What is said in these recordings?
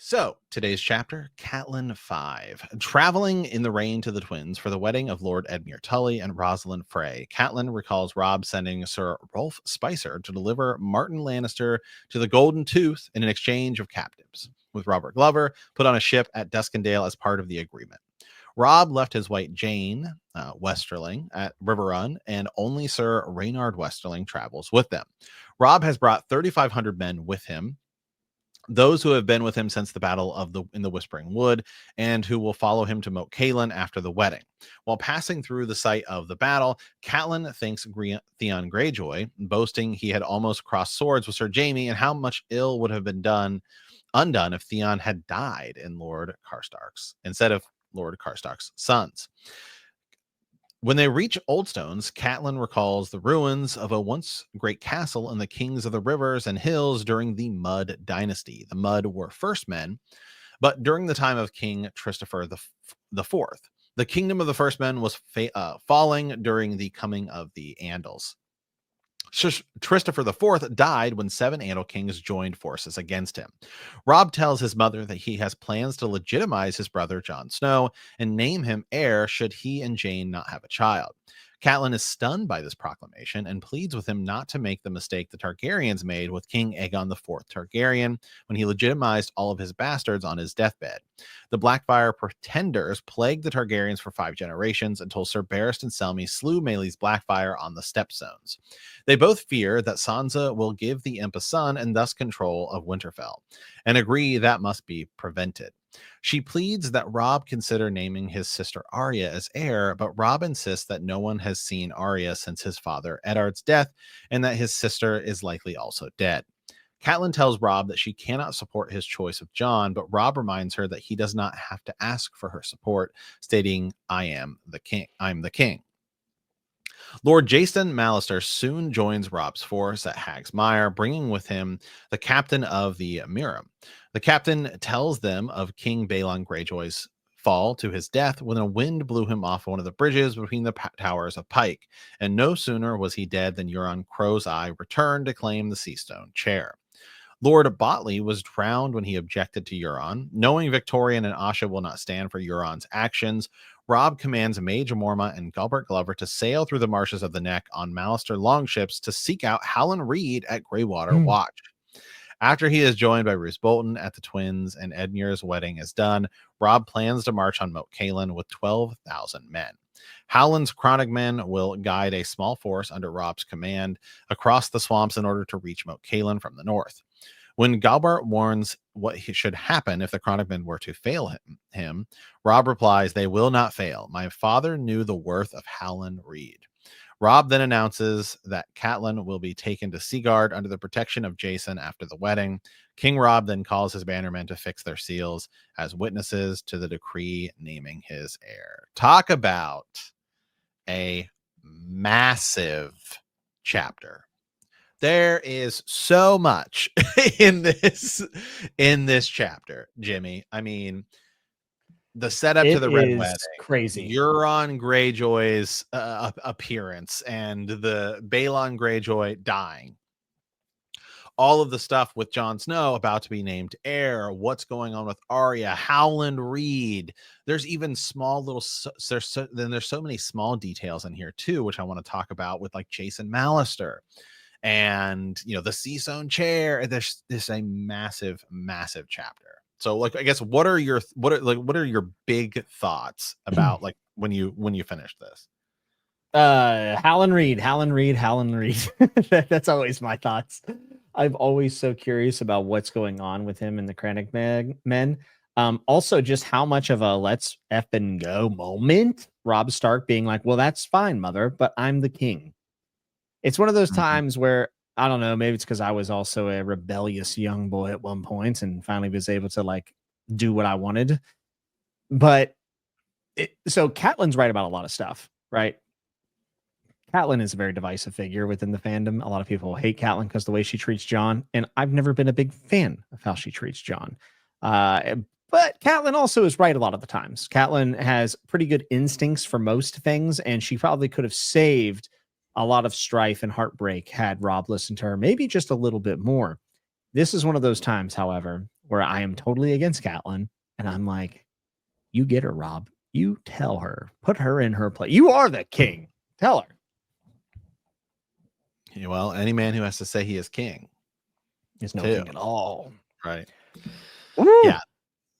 So, today's chapter, Catelyn 5. Traveling in the rain to the twins for the wedding of Lord Edmure Tully and Rosalind Frey, Catelyn recalls Robb sending Sir Rolf Spicer to deliver Martin Lannister to the Golden Tooth in an exchange of captives, with Robert Glover put on a ship at Duskendale as part of the agreement. Robb left his wife Jane Westerling at River Run, and only Sir Reynard Westerling travels with them. Robb has brought 3,500 men with him, those who have been with him since the battle of the Whispering Wood, and who will follow him to Moat Cailin after the wedding. While passing through the site of the battle, Catelyn thanks Theon Greyjoy, boasting he had almost crossed swords with Sir Jaime, and how much ill would have been undone if Theon had died in Lord Karstark's instead of Lord Karstark's sons. When they reach Oldstones, Catelyn recalls the ruins of a once great castle and the kings of the rivers and hills during the Mud Dynasty. The Mud were first men, but during the time of King Christopher the Fourth, the kingdom of the first men was falling during the coming of the Andals. Christopher IV died when 7 Andal kings joined forces against him. Robb tells his mother that he has plans to legitimize his brother Jon Snow and name him heir should he and Jane not have a child. Catelyn is stunned by this proclamation and pleads with him not to make the mistake the Targaryens made with King Aegon IV Targaryen when he legitimized all of his bastards on his deathbed. The Blackfyre pretenders plagued the Targaryens for 5 generations until Sir Barristan Selmy slew Maelys Blackfyre on the Stepstones. They both fear that Sansa will give the imp a son and thus control of Winterfell, and agree that must be prevented. She pleads that Robb consider naming his sister Arya as heir, but Robb insists that no one has seen Arya since his father Eddard's death, and that his sister is likely also dead. Catelyn tells Robb that she cannot support his choice of Jon, but Robb reminds her that he does not have to ask for her support, stating, I'm the king. Lord Jason Mallister soon joins Robb's force at Hag's Mire, bringing with him the captain of the Miram. The captain tells them of King Balon Greyjoy's fall to his death when a wind blew him off one of the bridges between the towers of Pike, and no sooner was he dead than Euron Crow's Eye returned to claim the Seastone chair. Lord Botley was drowned when he objected to Euron. Knowing Victorian and Asha will not stand for Euron's actions, Robb commands Major Mormont and Gilbert Glover to sail through the marshes of the Neck on Mallister longships to seek out Howland Reed at Greywater Watch. After he is joined by Roose Bolton at the Twins and Edmure's wedding is done, Robb plans to march on Moat Cailin with 12,000 men. Howland's Chronic men will guide a small force under Robb's command across the swamps in order to reach Moat Cailin from the north. When Galbart warns what should happen if the Chronic men were to fail him, Robb replies, they will not fail. My father knew the worth of Howland Reed. Robb then announces that Catelyn will be taken to Seaguard under the protection of Jason after the wedding. King Robb then calls his bannermen to fix their seals as witnesses to the decree naming his heir. Talk about a massive chapter. There is so much in this chapter, Jimmy. I mean, the setup to the Red Wedding, crazy. Euron Greyjoy's appearance, and the Balon Greyjoy dying. All of the stuff with Jon Snow about to be named heir, what's going on with Arya, Howland Reed. There's even small little, there's so many small details in here too, which I want to talk about with like Jason Mallister. And the Seastone chair. There's a massive chapter. So like, I guess what are your big thoughts about like when you finish this? Howland Reed. That's always my thoughts. I'm always so curious about what's going on with him and the Chronic men. Also just how much of a let's effing go moment. Robb Stark being like, well, that's fine, mother, but I'm the king. It's one of those times where, I don't know, maybe it's because I was also a rebellious young boy at one point and finally was able to like do what I wanted. But so Catelyn's right about a lot of stuff, right? Catelyn is a very divisive figure within the fandom. A lot of people hate Catelyn because the way she treats Jon, and I've never been a big fan of how she treats Jon. But Catelyn also is right a lot of the times. Catelyn has pretty good instincts for most things, and she probably could have saved a lot of strife and heartbreak had Robb listened to her maybe just a little bit more. This is one of those times, however, where I am totally against Catelyn, and I'm like, you get her, Rob. You tell her, put her in her place. You are the king. Tell her. Yeah, well, any man who has to say he is king Is no too, king at all. right? Woo!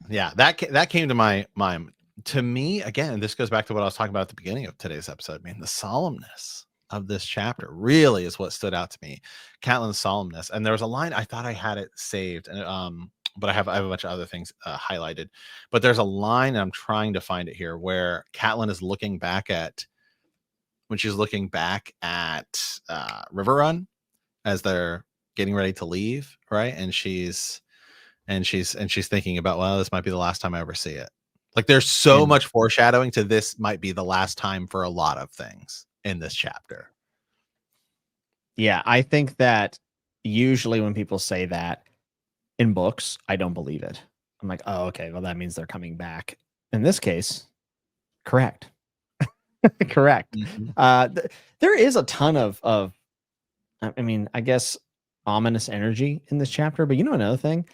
Yeah. That came to my mind. To me, again, this goes back to what I was talking about at the beginning of today's episode. Man, the solemnness of this chapter really is what stood out to me. Catelyn's solemnness, and there was a line, I thought I had it saved, and but I have a bunch of other things highlighted. But there's a line, and I'm trying to find it here, where Catelyn is looking back at River Run as they're getting ready to leave, right? And she's thinking about, well, this might be the last time I ever see it. Like, there's so much foreshadowing to this might be the last time for a lot of things in this chapter. Yeah, I think that usually when people say that in books, I don't believe it. I'm like, oh, okay, well, that means they're coming back. In this case, correct. Correct. Mm-hmm. There is a ton of, I mean, I guess, ominous energy in this chapter. But you know, another thing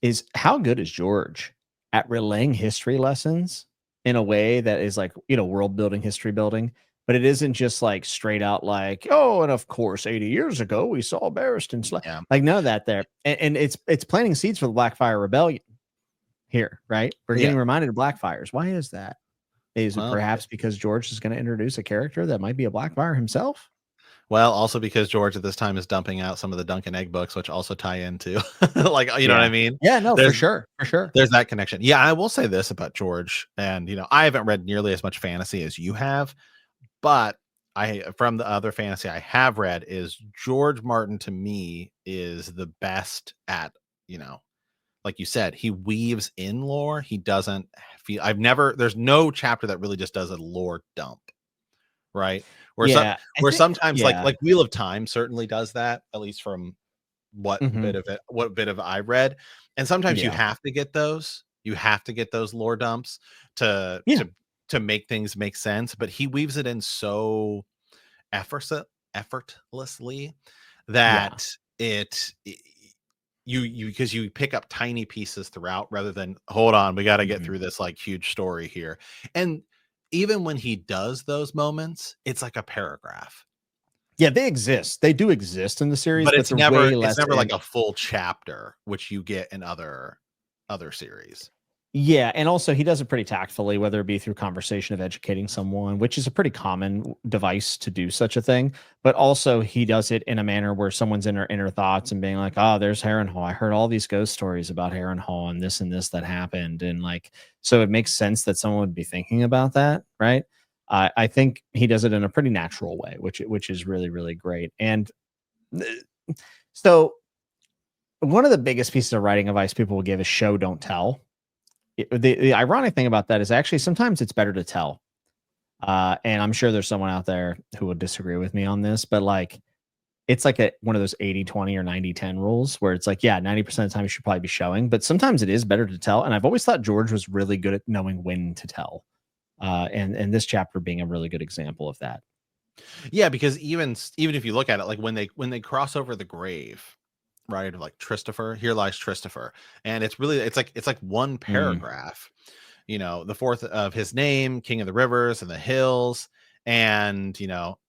is, how good is George at relaying history lessons in a way that is like, you know, world building, history building, but it isn't just like straight out like, oh, and of course, 80 years ago we saw Barristan Yeah. like none of that there, and it's planting seeds for the Blackfire Rebellion here, right? We're getting reminded of Blackfires. Why is that? Is it perhaps because George is going to introduce a character that might be a Blackfire himself? Well, also because George at this time is dumping out some of the Dunk and Egg books, which also tie into like, you know what I mean? Yeah, no, for sure. There's that connection. Yeah, I will say this about George, and you know, I haven't read nearly as much fantasy as you have, but from the other fantasy I have read, is George Martin to me is the best at, you know, like you said, he weaves in lore. He doesn't feel, there's no chapter that really just does a lore dump, right? Where sometimes like Wheel of Time certainly does that, at least from what bit of I read. And sometimes you have to get those lore dumps to make things make sense, but he weaves it in so effortlessly that you because you pick up tiny pieces throughout, rather than, hold on, we got to get through this like huge story here. And even when he does those moments, it's like a paragraph. Yeah, they exist. They do exist in the series, but it's never way less like a full chapter, which you get in other series. Yeah, and also he does it pretty tactfully, whether it be through conversation of educating someone, which is a pretty common device to do such a thing. But also he does it in a manner where someone's in their inner thoughts and being like, oh, there's Harrenhal. I heard all these ghost stories about Harrenhal and this that happened. And like, so it makes sense that someone would be thinking about that, right? I think he does it in a pretty natural way, which is really, really great. And so one of the biggest pieces of writing advice people will give is show, don't tell. The ironic thing about that is actually sometimes it's better to tell. And I'm sure there's someone out there who would disagree with me on this, but like, it's like one of those 80-20 or 90-10 rules where it's like, yeah, 90% of the time you should probably be showing, but sometimes it is better to tell. And I've always thought George was really good at knowing when to tell. And this chapter being a really good example of that. Yeah, because even if you look at it, like when they cross over the grave, right, like Christopher, here lies Christopher, and it's like one paragraph, you know, the fourth of his name, King of the Rivers and the Hills, and you know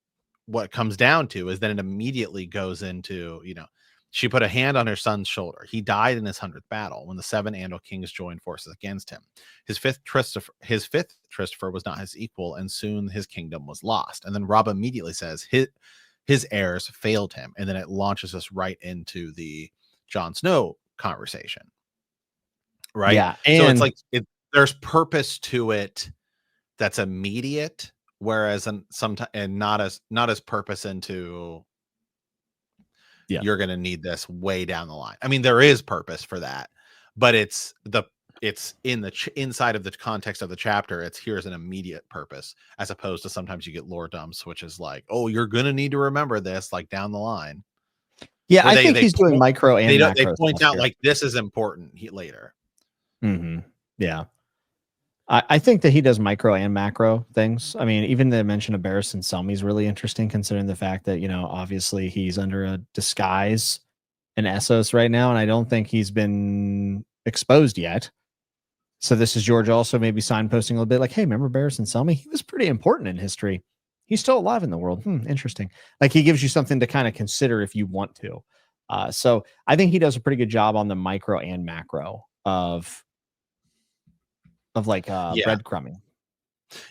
what comes down to is then it immediately goes into, you know, she put a hand on her son's shoulder. He died in his 100th battle when the 7 Andal kings joined forces against him. His fifth Christopher was not his equal, and soon his kingdom was lost. And then Rob immediately says his heirs failed him, and then it launches us right into the Jon Snow conversation, right? Yeah, so it's like there's purpose to it that's immediate, whereas sometimes and not as purpose into you're going to need this way down the line. I mean, there is purpose for that, but it's in the inside of the context of the chapter. It's here's an immediate purpose, as opposed to sometimes you get lore dumps, which is like, oh, you're going to need to remember this like down the line. Yeah, I think he's doing micro and macro. They point out like this is important later. Yeah. I think that he does micro and macro things. I mean, even the mention of Barristan Selmy is really interesting, considering the fact that, you know, obviously he's under a disguise in Essos right now. And I don't think he's been exposed yet. So this is George also maybe signposting a little bit like, hey, remember Barristan Selmy? He was pretty important in history. He's still alive in the world. Interesting. Like he gives you something to kind of consider if you want to. So I think he does a pretty good job on the micro and macro of like Yeah. breadcrumbing.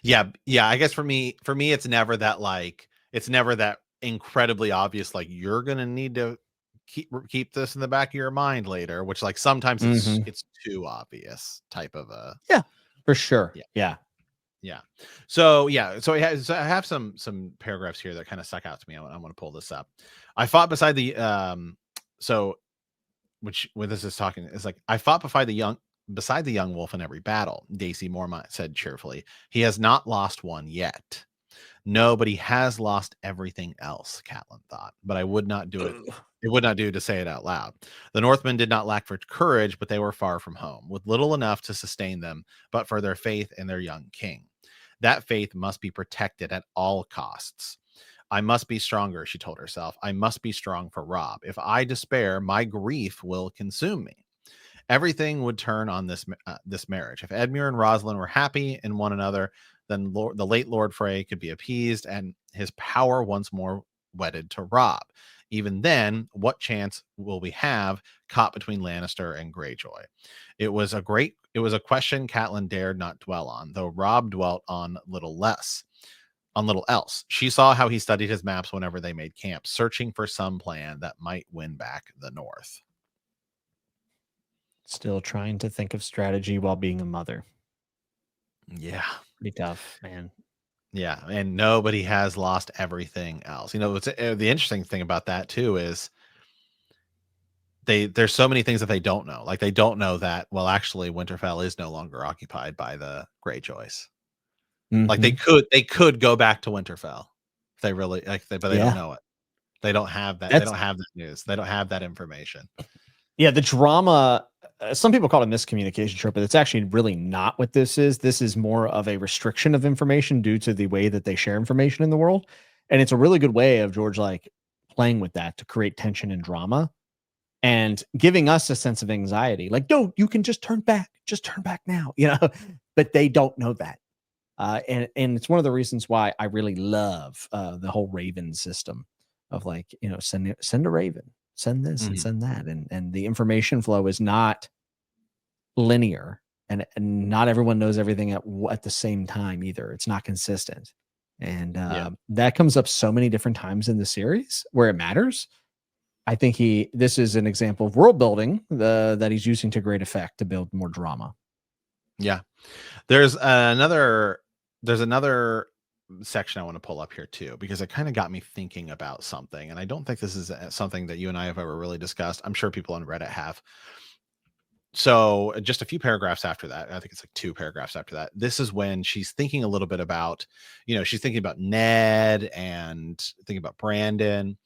Yeah. I guess for me, it's never that incredibly obvious. Like you're gonna need to keep this in the back of your mind later. Which like sometimes it's too obvious type of a. Yeah, for sure. Yeah. So I have some paragraphs here that kind of stuck out to me. I want to pull this up. I fought beside the so which when this is talking is like I fought beside the young wolf in every battle. Daisy Mormont said cheerfully. He has not lost one yet. No, but he has lost everything else, Catelyn thought. But I would not do it. It would not do to say it out loud. The Northmen did not lack for courage, but they were far from home, with little enough to sustain them, but for their faith in their young king. That faith must be protected at all costs. I must be stronger, she told herself. I must be strong for Rob. If I despair, my grief will consume me. Everything would turn on this marriage. If Edmure and Rosalind were happy in one another, then the late Lord Frey could be appeased and his power once more wedded to Rob. Even then, what chance will we have caught between Lannister and Greyjoy? It was a question Catelyn dared not dwell on, though Rob dwelt on little else. She saw how he studied his maps whenever they made camp, searching for some plan that might win back the North. Still trying to think of strategy while being a mother. Yeah. Pretty tough, man. Yeah, and nobody has lost everything else. What's the interesting thing about that too is there's so many things that they don't know. Like they don't know that actually Winterfell is no longer occupied by the Greyjoys. Like they could go back to Winterfell if they really but they don't know it. They don't have that. They don't have that news. They don't have that information. Yeah, the drama. Some people call it a miscommunication trope, but it's actually really not what this is. This is more of a restriction of information due to the way that they share information in the world, and it's a really good way of George like playing with that to create tension and drama, and giving us a sense of anxiety. Like, no, you can just turn back now, But they don't know that, and it's one of the reasons why I really love the whole Raven system of like send a Raven. Send this and send that, and the information flow is not linear, and not everyone knows everything at the same time either. It's not consistent, and that comes up so many different times in the series where it matters. I think this is an example of world building that he's using to great effect to build more drama. Yeah, there's another section I want to pull up here too, because it kind of got me thinking about something. And I don't think this is something that you and I have ever really discussed. I'm sure people on Reddit have. So just a few paragraphs after that, I think it's like 2 paragraphs after that, this is when she's thinking a little bit about, she's thinking about Ned and thinking about Brandon.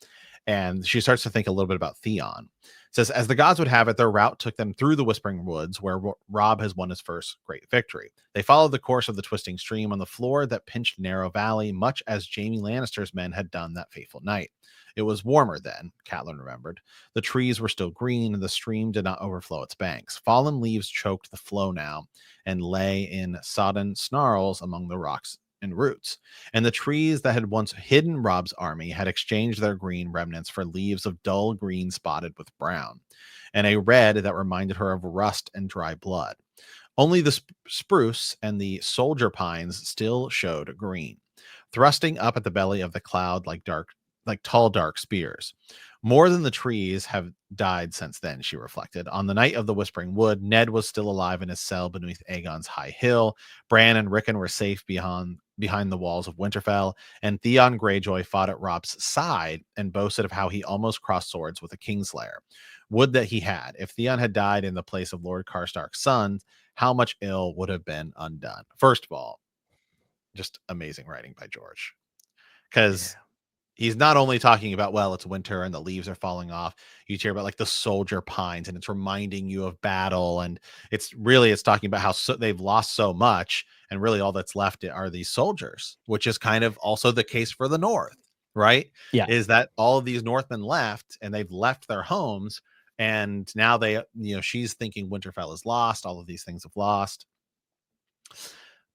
And she starts to think a little bit about Theon. It says, as the gods would have it, their route took them through the Whispering Woods, where Robb has won his first great victory. They followed the course of the twisting stream on the floor that pinched Narrow Valley, much as Jaime Lannister's men had done that fateful night. It was warmer then, Catelyn remembered. The trees were still green, and the stream did not overflow its banks. Fallen leaves choked the flow now, and lay in sodden snarls among the rocks and roots. And the trees that had once hidden Robb's army had exchanged their green remnants for leaves of dull green spotted with brown, and a red that reminded her of rust and dry blood. Only the spruce and the soldier pines still showed green, thrusting up at the belly of the cloud like tall dark spears. More than the trees have died since then, she reflected. On the night of the Whispering Wood, Ned was still alive in his cell beneath Aegon's high hill. Bran and Rickon were safe behind the walls of Winterfell, and Theon Greyjoy fought at Robb's side and boasted of how he almost crossed swords with a Kingslayer. Would that he had. If Theon had died in the place of Lord Karstark's son, how much ill would have been undone? First of all, just amazing writing by George. Because he's not only talking about, it's winter and the leaves are falling off. You hear about like the soldier pines, and it's reminding you of battle. And it's talking about how they've lost so much, and really all that's left are these soldiers, which is kind of also the case for the North, right? Yeah. Is that all of these Northmen left, and they've left their homes, And now she's thinking Winterfell is lost. All of these things have lost.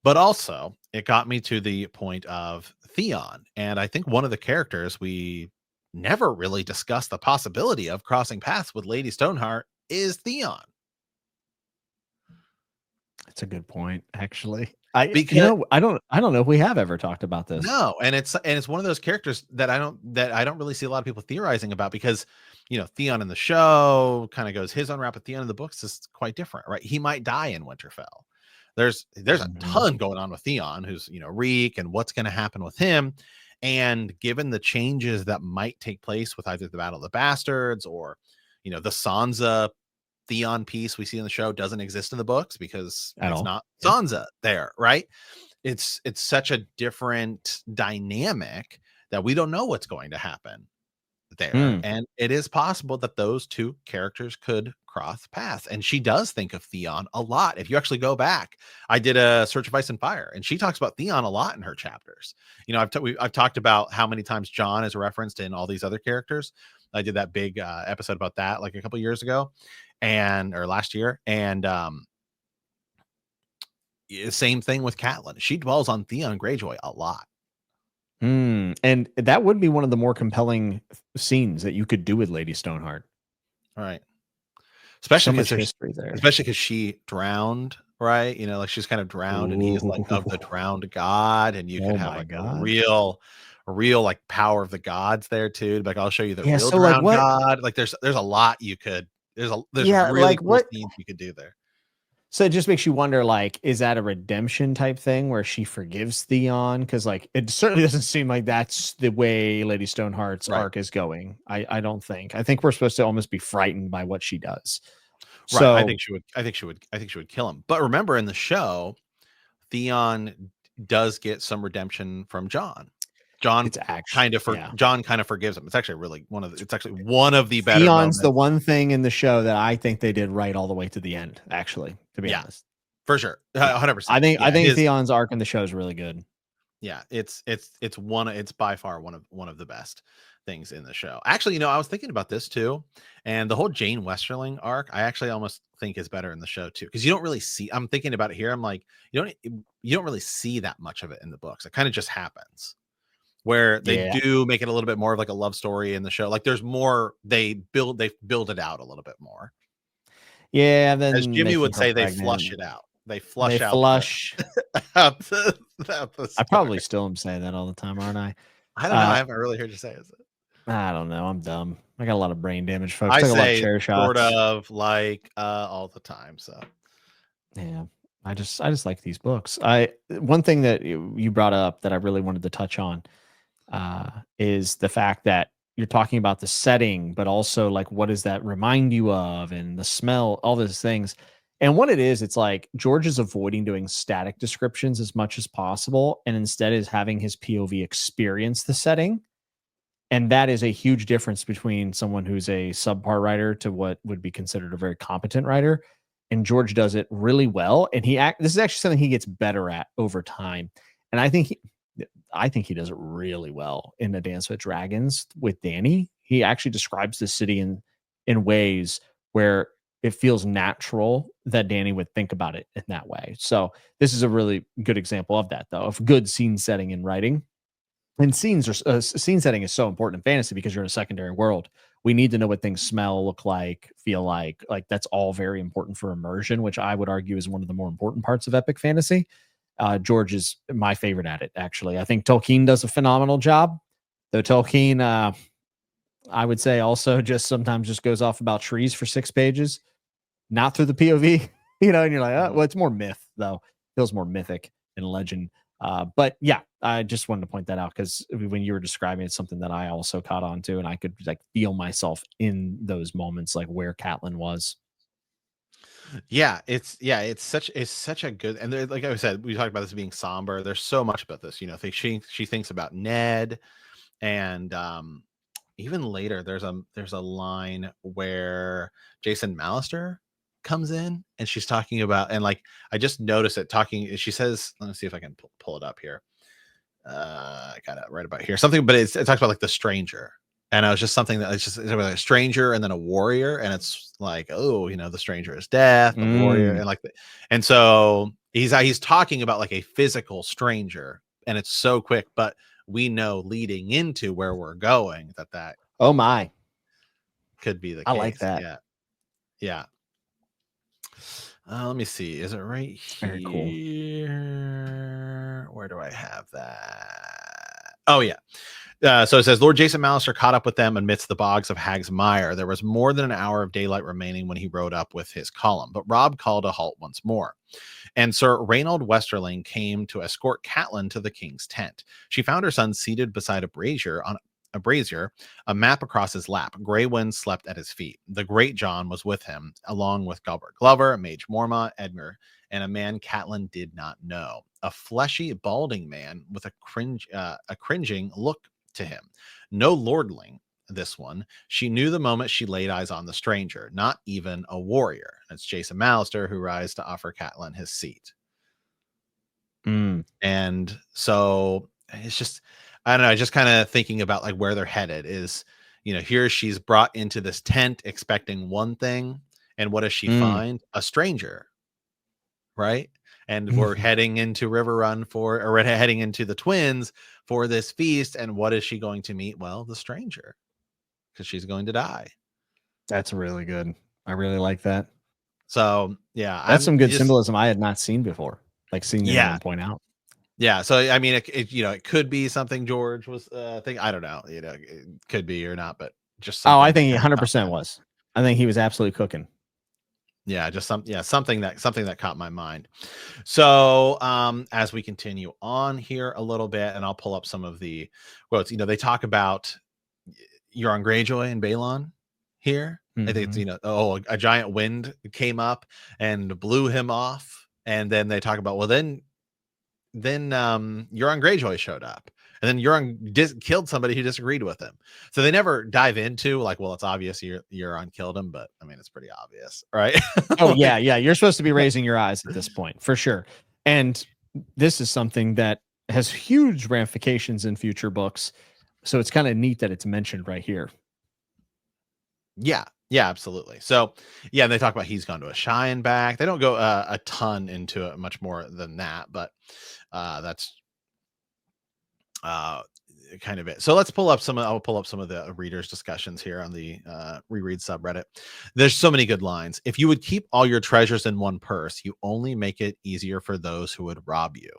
But also, it got me to the point of Theon. And I think one of the characters we never really discussed the possibility of crossing paths with Lady Stoneheart is Theon. That's a good point, actually. I Because I don't know if we have ever talked about this. no, and it's one of those characters that I don't really see a lot of people theorizing about, because Theon in the show kind of goes his own route, but Theon in the books is quite different, right? He might die in Winterfell. There's a ton going on with Theon, who's Reek, and what's going to happen with him. And given the changes that might take place with either the Battle of the Bastards or the Sansa Theon piece we see in the show doesn't exist in the books because it's not Sansa there, right? It's such a different dynamic that we don't know what's going to happen there. And it is possible that those two characters could cross paths. And she does think of Theon a lot. If you actually go back, I did a Search of Ice and Fire, and she talks about Theon a lot in her chapters. I've talked about how many times Jon is referenced in all these other characters. I did that big episode about that like a couple years ago or last year. And same thing with Catelyn. She dwells on Theon Greyjoy a lot. And that would be one of the more compelling scenes that you could do with Lady Stoneheart. All right. Especially because history there. Especially because she drowned, right? Like she's kind of drowned, and he's like of the drowned god, and you could have like a real like power of the gods there too. Like, I'll show you the real drowned god. Like there's a lot you could there's really cool scenes you could do there. So it just makes you wonder, like, is that a redemption type thing where she forgives Theon? Because like it certainly doesn't seem like that's the way Lady Stoneheart's arc is going. I don't think. I think we're supposed to almost be frightened by what she does. Right. So I think she would kill him. But remember, in the show, Theon does get some redemption from Jon. Jon kind of forgives him. It's actually one of the better Theon's moments. the one thing in the show that I think they did right all the way to the end, actually, to be honest. For sure. 100%. I think Theon's arc in the show is really good. Yeah, it's by far one of the best things in the show. Actually, I was thinking about this too, and the whole Jane Westerling arc, I actually almost think is better in the show too, because you don't really see. I'm thinking about it here. I'm like, you don't really see that much of it in the books. It kind of just happens. Where they do make it a little bit more of like a love story in the show. Like there's more, they build it out a little bit more. Yeah, then as Jimmy would say, they flush it out. They flush out. I probably still am saying that all the time, aren't I? I don't know. I haven't really heard you say it. I don't know. I'm dumb. I got a lot of brain damage, folks. I took a lot of say chair shots. sort of like all the time. So yeah, I just like these books. One thing that you brought up that I really wanted to touch on is the fact that you're talking about the setting, but also like what does that remind you of, and the smell, all those things. And what it is, it's like George is avoiding doing static descriptions as much as possible, and instead is having his POV experience the setting. And that is a huge difference between someone who's a subpar writer to what would be considered a very competent writer. And George does it really well. And this is actually something he gets better at over time. And I think he does it really well in A Dance with Dragons with Dany. He actually describes the city in ways where it feels natural that Dany would think about it in that way. So this is a really good example of that, though, of good scene setting and writing. And scene setting is so important in fantasy because you're in a secondary world. We need to know what things smell, look like, feel like. Like that's all very important for immersion, which I would argue is one of the more important parts of epic fantasy. George is my favorite at it, actually. I think Tolkien does a phenomenal job. Though Tolkien, I would say, also just sometimes just goes off about trees for 6 pages, not through the POV, and you're like, oh, well, it's more myth, though. It feels more mythic and legend. But yeah, I just wanted to point that out because when you were describing it's something that I also caught on to, and I could like feel myself in those moments, like where Catelyn was. Yeah, it's such a good, and like I said, we talked about this being somber. There's so much about this, she thinks about Ned, and even later there's a line where Jason Mallister comes in and she's talking about, and like I just noticed it talking, she says, let me see if I can pull it up here. I got it right about here, something, but it talks about like the stranger, And I was just something that it's just a stranger and then a warrior, and it's like, oh, the stranger is death, the warrior, and and so he's talking about like a physical stranger, and it's so quick, but we know leading into where we're going that Oh my, could be the I like case. that. Yeah. Let me see. Is it right Very cool. here? Where do I have that? Oh yeah. So it says Lord Jason Mallister caught up with them amidst the bogs of Hag's Mire. There was more than an hour of daylight remaining when he rode up with his column, but Robb called a halt once more. And Sir Reynold Westerling came to escort Catelyn to the king's tent. She found her son seated beside a brazier, a map across his lap. Grey Wind slept at his feet. The Great John was with him, along with Gulbert Glover, Mage Mormont, Edmure, and a man Catelyn did not know. A fleshy, balding man with a cringing look to him. No lordling, this one. She knew the moment she laid eyes on the stranger, not even a warrior. It's Jason Mallister who rises to offer Catelyn his seat. And so it's just, I don't know, just kind of thinking about like where they're headed is, here she's brought into this tent expecting one thing, and what does she find? A stranger, right? And we're heading into River Run or we're heading into the Twins for this feast, and what is she going to meet? Well, the stranger, because she's going to die. That's really good. I really like that. So yeah, That's some good symbolism I had not seen before. Like seeing anyone point out. Yeah, so I mean, it could be something George was thinking. I don't know, it could be or not, but just something. Oh, I think he 100% was. I think he was absolutely cooking. Yeah, just something that caught my mind. So as we continue on here a little bit, and I'll pull up some of the quotes. They talk about Euron Greyjoy and Balon here. I think it's a giant wind came up and blew him off, and then they talk about, well, then Euron Greyjoy showed up, and then Euron killed somebody who disagreed with him. So they never dive into like, well, it's obvious Euron killed him, but I mean, it's pretty obvious, right? Oh yeah, yeah. You're supposed to be raising your eyes at this point for sure. And this is something that has huge ramifications in future books. So it's kind of neat that it's mentioned right here. Yeah, absolutely. So yeah, they talk about he's gone to a Cheyenne back. They don't go a ton into it, much more than that, but that's kind of it. So I'll pull up some of the readers' discussions here on the reread subreddit. There's so many good lines. If you would keep all your treasures in one purse, you only make it easier for those who would rob you.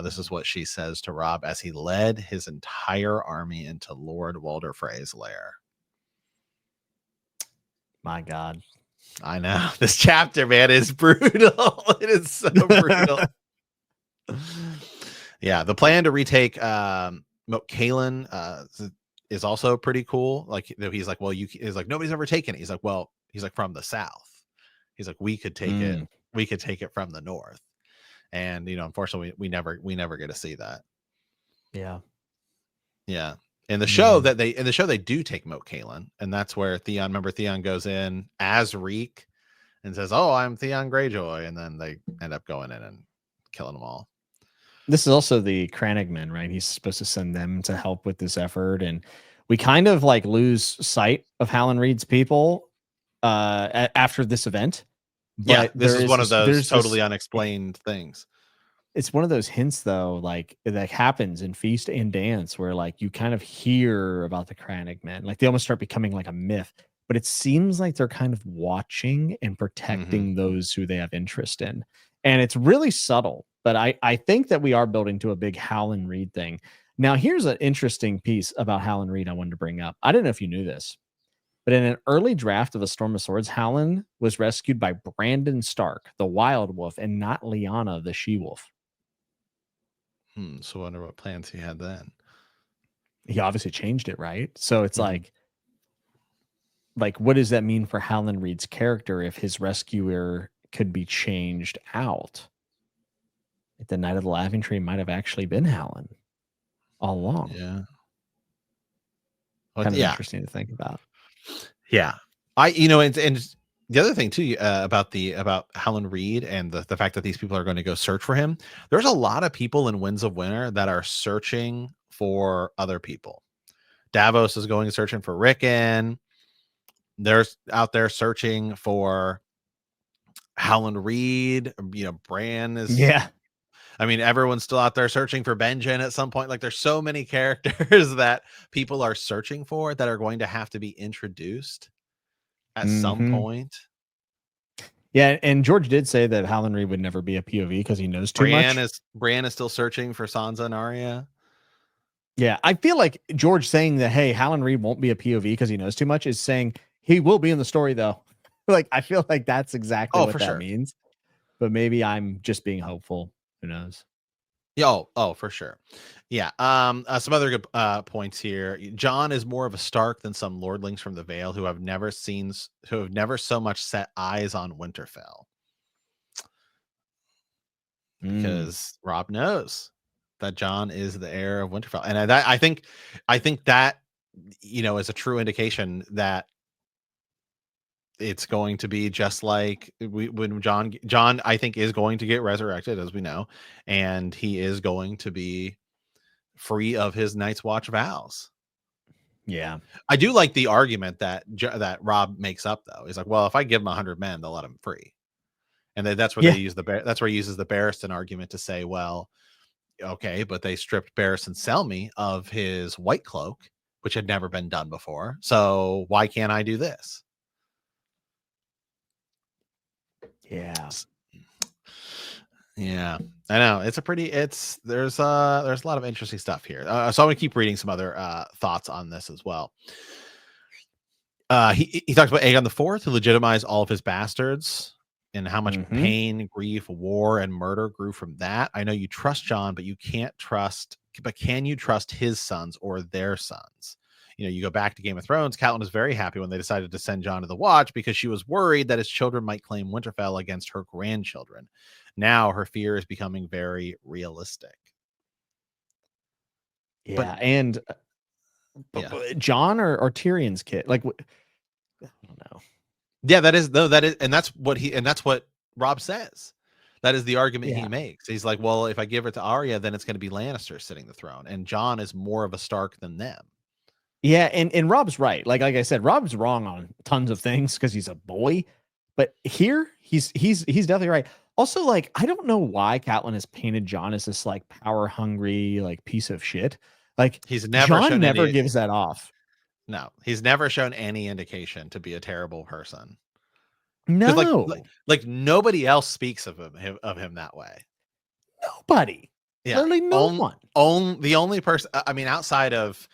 This is what she says to Robb as he led his entire army into Lord Walder Frey's lair. My God. I know. This chapter, man, is brutal. It is so brutal. Yeah, the plan to retake Moat Cailin is also pretty cool. Like he's like, well, he's like, nobody's ever taken it. He's like, well, from the south. He's like, we could take it. We could take it from the north. And unfortunately, we never get to see that. Yeah. Yeah. In the show they do take Moat Cailin, and that's where Theon goes in as Reek and says, "Oh, I'm Theon Greyjoy," and then they end up going in and killing them all. This is also the Crannogmen, right? He's supposed to send them to help with this effort, and we kind of like lose sight of Howland Reed's people after this event. But this is one of those totally unexplained things. It's one of those hints, though, like that happens in Feast and Dance, where like you kind of hear about the Crannogmen, like they almost start becoming like a myth. But it seems like they're kind of watching and protecting those who they have interest in, and it's really subtle. But I think that we are building to a big Howland Reed thing. Now, here's an interesting piece about Howland Reed I wanted to bring up. I don't know if you knew this, but in an early draft of A Storm of Swords, Howland was rescued by Brandon Stark, the Wild Wolf, and not Lyanna, the She-Wolf. So I wonder what plans he had then. He obviously changed it, right? So it's like, what does that mean for Howland Reed's character if his rescuer could be changed out? The Knight of the Laughing Tree might have actually been Howland all along. Yeah. Kind of interesting to think about. Yeah. And the other thing too about Howland Reed and the fact that these people are going to go search for him, there's a lot of people in Winds of Winter that are searching for other people. Davos is going searching for Rickon. They're out there searching for Howland Reed. Bran is. Yeah. I mean, everyone's still out there searching for Benjen at some point. Like, there's so many characters that people are searching for that are going to have to be introduced at some point. Yeah, and George did say that Howland Reed would never be a POV because he knows too much. Bran is still searching for Sansa and Arya. Yeah, I feel like George saying that, hey, Howland Reed won't be a POV because he knows too much is saying he will be in the story, though. Like, I feel like that's exactly what for that sure. means. But maybe I'm just being hopeful. Who knows? Yeah, for sure. Yeah. Some other good points here. Jon is more of a Stark than some lordlings from the Vale who have never so much set eyes on Winterfell. Because Rob knows that Jon is the heir of Winterfell, and I think that is a true indication that it's going to be just like when Jon I think is going to get resurrected, as we know, and he is going to be free of his Night's Watch vows. Yeah, I do like the argument that Rob makes up, though. He's like, well, if I give him 100 men, they'll let him free, and that's where he uses the Barristan argument to say, well, okay, but they stripped Barristan Selmy of his white cloak, which had never been done before. So why can't I do this? Yeah. Yeah, I know. There's a lot of interesting stuff here. So I'm gonna keep reading some other thoughts on this as well. He talks about Aegon IV, who legitimized all of his bastards, and how much pain, grief, war, and murder grew from that. I know you trust Jon, but can you trust his sons or their sons? You go back to Game of Thrones. Catelyn is very happy when they decided to send Jon to the Watch because she was worried that his children might claim Winterfell against her grandchildren. Now her fear is becoming very realistic. Yeah, and Jon or Tyrion's kid, like, I don't know. Yeah, that is, and that's what Rob says. That is the argument he makes. He's like, well, if I give it to Arya, then it's going to be Lannister sitting the throne, and Jon is more of a Stark than them. Yeah, and Rob's right. Like I said, Rob's wrong on tons of things because he's a boy, but here he's definitely right. Also, like, I don't know why Catelyn has painted Jon as this like power hungry like piece of shit. Like, Jon never gives that off. No, he's never shown any indication to be a terrible person. No, like nobody else speaks of him that way. Nobody. Yeah, literally no one. The only person, I mean, outside of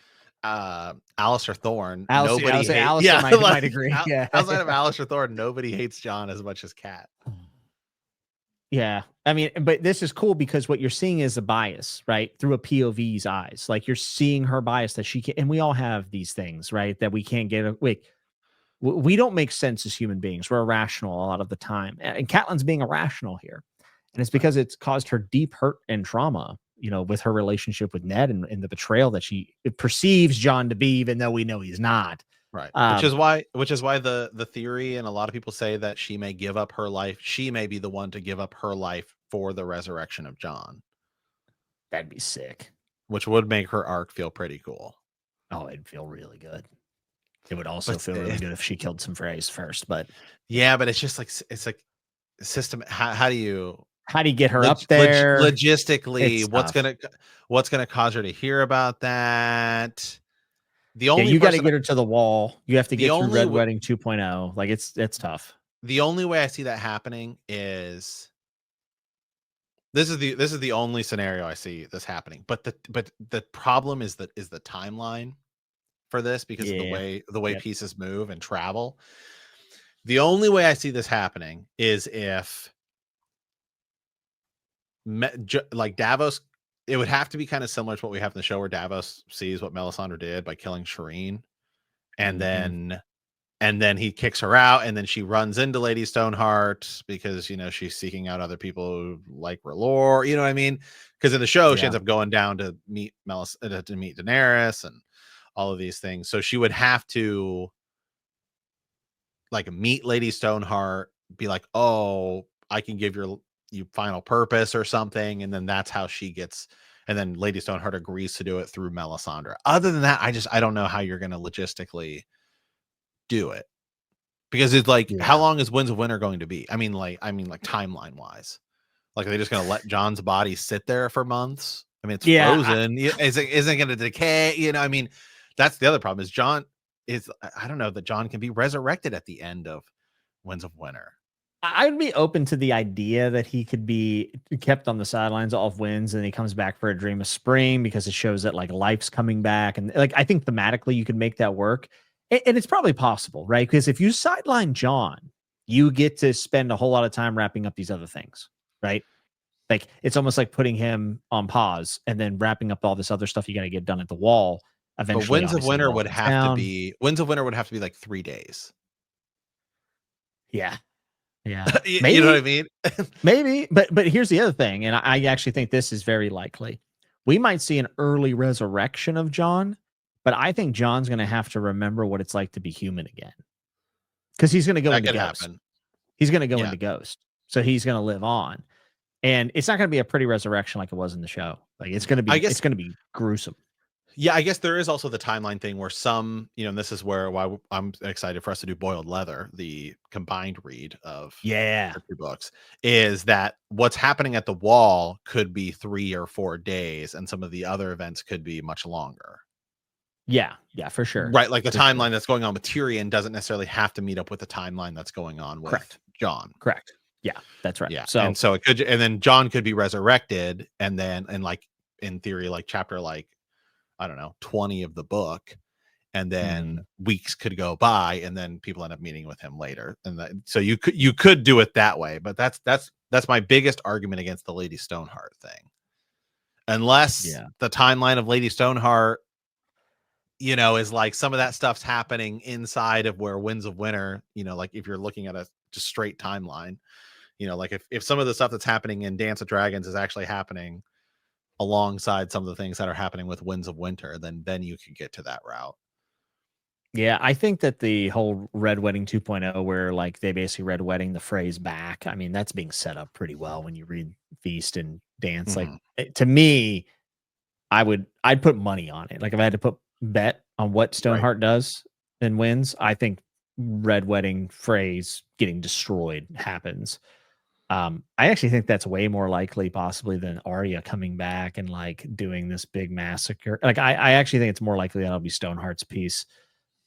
Alistair Thorne, nobody hates. Alistair might agree. Outside of Alistair Thorne, nobody hates Jon as much as Cat. Yeah, I mean, but this is cool because what you're seeing is a bias, right? Through a POV's eyes. Like, you're seeing her bias that she can, and we all have these things, right? That we can't get. We don't make sense as human beings. We're irrational a lot of the time, and Catelyn's being irrational here, and it's because it's caused her deep hurt and trauma. With her relationship with Ned and the betrayal that she perceives Jon to be, even though we know he's not. Right. Which is why the theory, and a lot of people say that she may give up her life. She may be the one to give up her life for the resurrection of Jon. That'd be sick. Which would make her arc feel pretty cool. Oh, it'd feel really good. It would also feel really good if she killed some Freys first, but yeah, but it's just like system. How do you get her up there logistically? What's gonna cause her to hear about that? You got to get her to the wall. You have to get through Red Wedding 2.0. Like, it's tough. The only way I see that happening is this is the only scenario I see this happening. But the problem is the timeline for this, because of the way pieces move and travel. The only way I see this happening is if like Davos. It would have to be kind of similar to what we have in the show, where Davos sees what Melisandre did by killing Shireen, and then he kicks her out, and then she runs into Lady Stoneheart because she's seeking out other people like R'hllor. You know what I mean? Because in the show, she ends up going down to meet to meet Daenerys and all of these things. So she would have to like meet Lady Stoneheart, be like, "Oh, I can give you final purpose or something," and then that's how she gets. and then Lady Stoneheart agrees to do it through Melisandre. Other than that, I don't know how you're going to logistically do it, because it's like, how long is Winds of Winter going to be? I mean, like timeline wise, like, are they just going to let Jon's body sit there for months? I mean, it's frozen. Isn't going to decay. I mean, that's the other problem is Jon is, I don't know that Jon can be resurrected at the end of Winds of Winter. I'd be open to the idea that he could be kept on the sidelines off Winds, and he comes back for A Dream of Spring, because it shows that like life's coming back. And like, I think thematically you could make that work. And it's probably possible, right? Because if you sideline Jon, you get to spend a whole lot of time wrapping up these other things, right? Like, it's almost like putting him on pause and then wrapping up all this other stuff you got to get done at the Wall. Eventually, but Winds of Winter would have to be like 3 days. Yeah. Maybe, you know what I mean? Maybe, but here's the other thing, and I actually think this is very likely. We might see an early resurrection of Jon, but I think Jon's going to have to remember what it's like to be human again, because he's going to go into Ghost. He's going to go into Ghost, so he's going to live on, and it's not going to be a pretty resurrection like it was in the show. Like, it's going to be, it's going to be gruesome. Yeah, I guess there is also the timeline thing where some, and this is why I'm excited for us to do Boiled Leather, the combined read of the 2 books, is that what's happening at the Wall could be 3 or 4 days, and some of the other events could be much longer. Yeah, for sure. Right, like the timeline that's going on with Tyrion doesn't necessarily have to meet up with the timeline that's going on with Jon. Correct. Yeah, that's right. Yeah, so it could, and then Jon could be resurrected, and then, and like in theory, like chapter, like, I don't know, 20 of the book, and then weeks could go by, and then people end up meeting with him later, and so you could do it that way. But that's my biggest argument against the Lady Stoneheart thing, unless the timeline of Lady Stoneheart, is like some of that stuff's happening inside of where Winds of Winter, like if you're looking at a just straight timeline, like if some of the stuff that's happening in Dance of Dragons is actually happening alongside some of the things that are happening with Winds of Winter, then you could get to that route. Yeah, I think that the whole Red Wedding 2.0, where like they basically Red Wedding the phrase back, I mean, that's being set up pretty well when you read Feast and Dance. Like, to me, I'd put money on it. Like, if I had to put bet on what Stoneheart does and wins, I think Red Wedding phrase getting destroyed happens. I actually think that's way more likely possibly than Arya coming back and like doing this big massacre. Like, I actually think it's more likely that'll be Stoneheart's piece.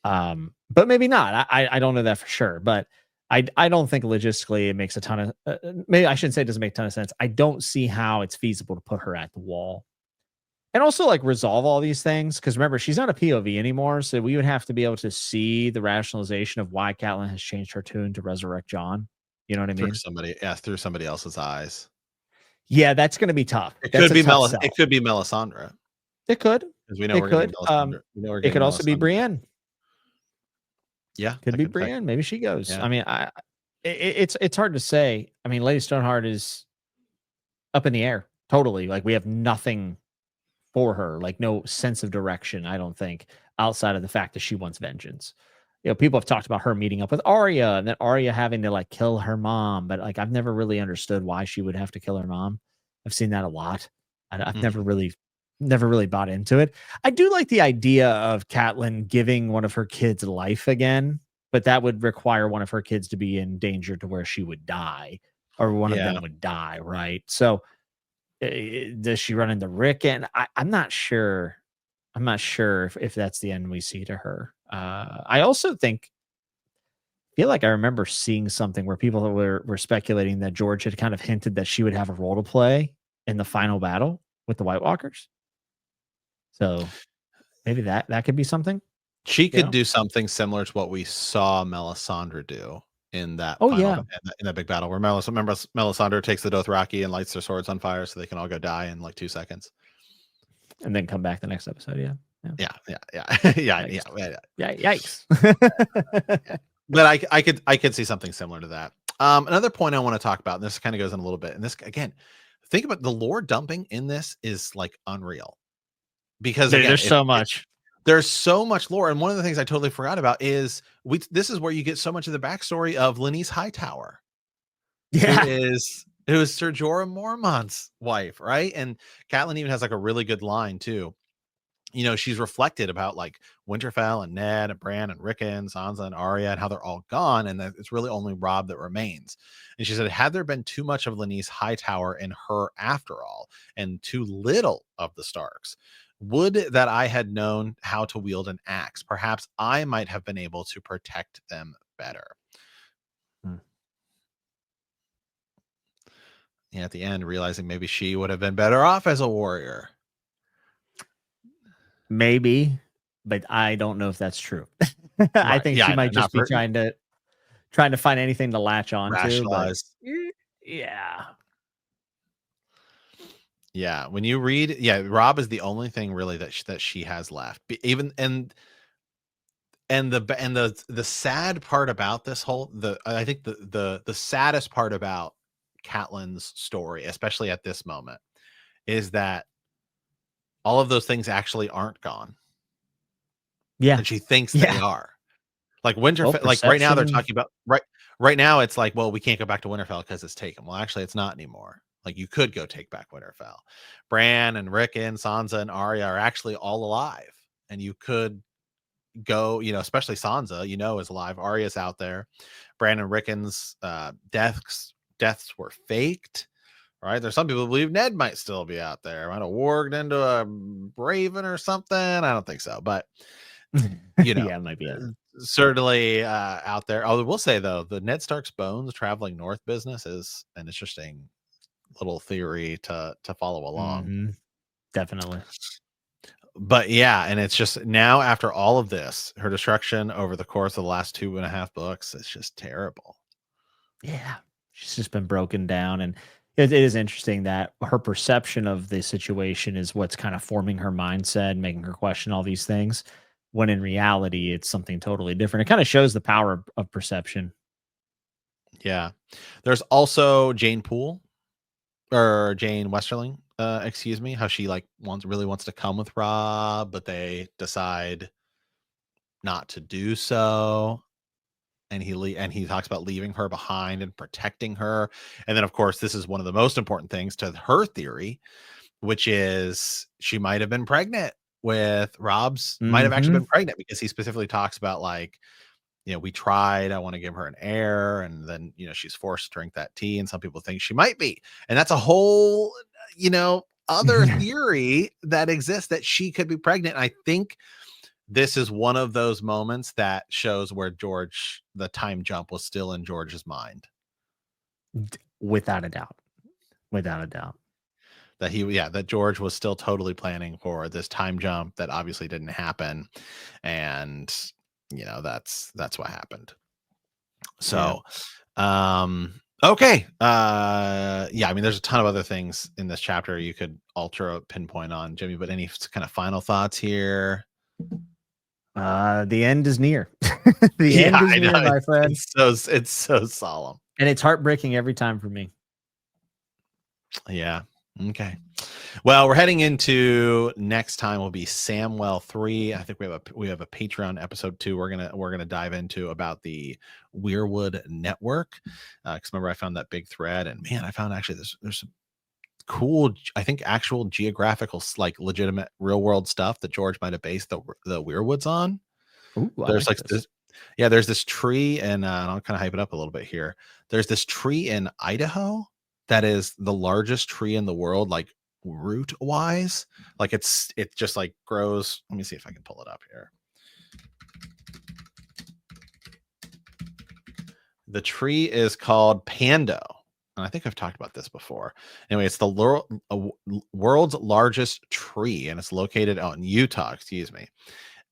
But maybe not. I don't know that for sure, but I don't think logistically it makes a ton of, maybe I shouldn't say it doesn't make a ton of sense. I don't see how it's feasible to put her at the Wall. And also like resolve all these things. Cause remember, she's not a POV anymore. So we would have to be able to see the rationalization of why Catelyn has changed her tune to resurrect Jon. You know what I mean? Through somebody else's eyes. Yeah, that's going to be tough. It could be Melisandre. It could. Because we know we're getting Melisandre. It could also be Brienne. Yeah, could be Brienne. Maybe she goes. Yeah. I mean, it's hard to say. I mean, Lady Stoneheart is up in the air totally. Like, we have nothing for her, like no sense of direction. I don't think, outside of the fact that she wants vengeance. People have talked about her meeting up with Arya, and then Arya having to like kill her mom. But like, I've never really understood why she would have to kill her mom. I've seen that a lot. I've never really bought into it. I do like the idea of Catelyn giving one of her kids life again, but that would require one of her kids to be in danger to where she would die, or one of them would die. Right. So does she run into Rick? And I'm not sure. I'm not sure if that's the end we see to her. I also feel like I remember seeing something where people were speculating that George had kind of hinted that she would have a role to play in the final battle with the White Walkers. So maybe that could be something. She could do something similar to what we saw Melisandre do in that in that big battle, where Melisandre takes the Dothraki and lights their swords on fire so they can all go die in like 2 seconds. And then come back the next episode. Yeah. Yikes. But I could see something similar to that. Another point I want to talk about, and this kind of goes in a little bit, and this, again, think about the lore dumping in this is like unreal, because again, there's so much. There's so much lore. And one of the things I totally forgot about is this is where you get so much of the backstory of Lenise Hightower. Yeah. It was Ser Jorah Mormont's wife, right? And Catelyn even has like a really good line too. You know, she's reflected about like Winterfell and Ned and Bran and Rickon, Sansa and Arya, and how they're all gone, and that it's really only Robb that remains. And she said, had there been too much of Lenise Hightower in her after all, and too little of the Starks, would that I had known how to wield an axe. Perhaps I might have been able to protect them better. Yeah, at the end, realizing maybe she would have been better off as a warrior. Maybe, but I don't know if that's true. I Right. think Yeah, she I know. might Not just be for trying to find anything to latch on to, but rationalized. yeah. Yeah, when you read, yeah, Robb is the only thing really that she has left. Even and the sad part about this whole I think the saddest part about Catelyn's story, especially at this moment, is that all of those things actually aren't gone, Yeah. and she thinks they Yeah. are. Like Well, Winterfell, like right now they're perception. talking about right now it's like, well, we can't go back to Winterfell because it's taken. Well, actually, it's not anymore. Like you could go take back Winterfell. Bran and Rickon, Sansa and Arya are actually all alive, and you could go. You know, especially Sansa, you know, is alive. Arya's out there. Bran and Rickon's deaths were faked. Right? There's some people who believe Ned might still be out there. Might have warged into a raven or something. I don't think so, but you know, Yeah, it might be a certainly out there. I will say though, the Ned Stark's bones traveling north business is an interesting little theory to follow along. definitely. But yeah, and it's just now after all of this, her destruction over the course of the last 2.5 books, it's just terrible. Yeah. She's just been broken down, and it is interesting that her perception of the situation is what's kind of forming her mindset, making her question all these things, when in reality it's something totally different. It kind of shows the power of perception. Yeah. There's also Jane Poole or Jane Westerling, excuse me, how she like really wants to come with Rob, but they decide not to do so. And he talks about leaving her behind and protecting her. And then of course, this is one of the most important things to her theory, which is she might have been pregnant with Rob's might have actually Mhm. been pregnant because he specifically talks about like, you know, we tried, I want to give her an heir, and then, you know, she's forced to drink that tea, and some people think she might be. And that's a whole, you know, other theory that exists that she could be pregnant. I think this is one of those moments that shows where the time jump was still in George's mind. Without a doubt. Without a doubt. That George was still totally planning for this time jump that obviously didn't happen. And, you know, that's what happened. Yeah. So, okay. Yeah, I mean, there's a ton of other things in this chapter you could ultra pinpoint on, Jimmy, but any kind of final thoughts here? The end is near. The Yeah, end is I know. near, my friend. It's so solemn. And it's heartbreaking every time for me. Yeah. Okay. Well, we're heading into next time will be Samwell 3. I think we have a Patreon episode 2 we're gonna dive into about the Weirwood Network. Because remember I found that big thread, and man, I found actually there's some cool, I think actual geographical like legitimate real world stuff that George might have based the Weirwoods on. Ooh, I There's like like this. this, yeah, there's this tree, and I'll kind of hype it up a little bit here. There's this tree in Idaho that is the largest tree in the world, like root wise. Like it just like grows. Let me see if I can pull it up here. The tree is called Pando. And I think I've talked about this before. Anyway, it's the world's largest tree, and it's located out in Utah, excuse me.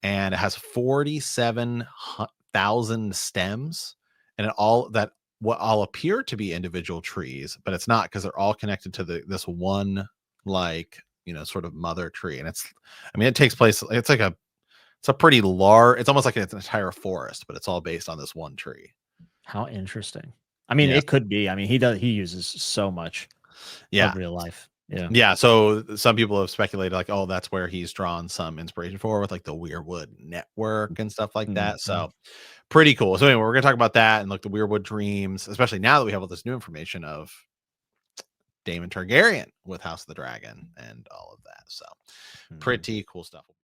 And it has 47,000 stems, and what all appear to be individual trees, but it's not, because they're all connected to this one, like, you know, sort of mother tree. And I mean, it takes place, it's a pretty large, it's almost like it's an entire forest, but it's all based on this one tree. How interesting. I mean, Yeah. it could be. I mean, he uses so much Yeah. of real life. Yeah. Yeah, so some people have speculated like, oh, that's where he's drawn some inspiration for with like the Weirwood Network and stuff like that. Mhm. So pretty cool. So anyway, we're gonna talk about that and like the Weirwood dreams, especially now that we have all this new information of Daemon Targaryen with House of the Dragon and all of that. So pretty cool stuff.